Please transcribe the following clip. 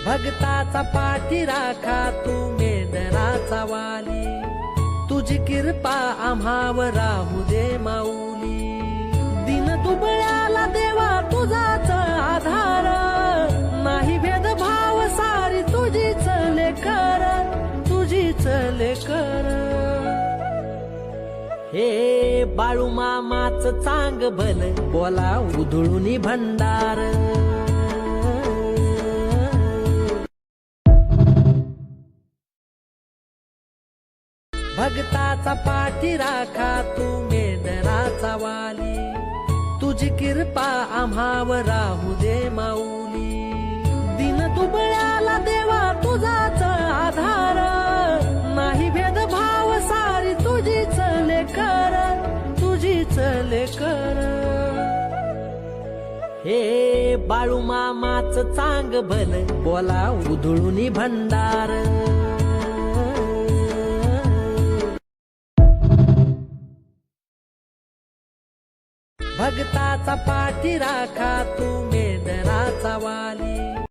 भक्ताचा पाठीराखा तू मेंढराचा वाली, तुझी कृपा आम्हावर राहू दे माऊली. दिन दुबळ्याला देवा तुझाच आधार, नाही भेदभाव सारी तुझीच लेकर, तुझीच लेकर. हे बाळू मामाच चांग भल बोला उधळूनी भंडार. भक्ताचा पाठीराखा तू मेंढराचा वाली, तुझी कृपा आम्हावर राहू दे माऊली. दिन दुबळ्याला देवा तुझाच आधार, नाही भेदभाव सारी तुझीच लेकर, तुझीच लेकर. हे बाळू मामाच चांग भल बोला उधळूनी भंडार. भक्ताचा पाठीराखा तू मेंढराचा वाली,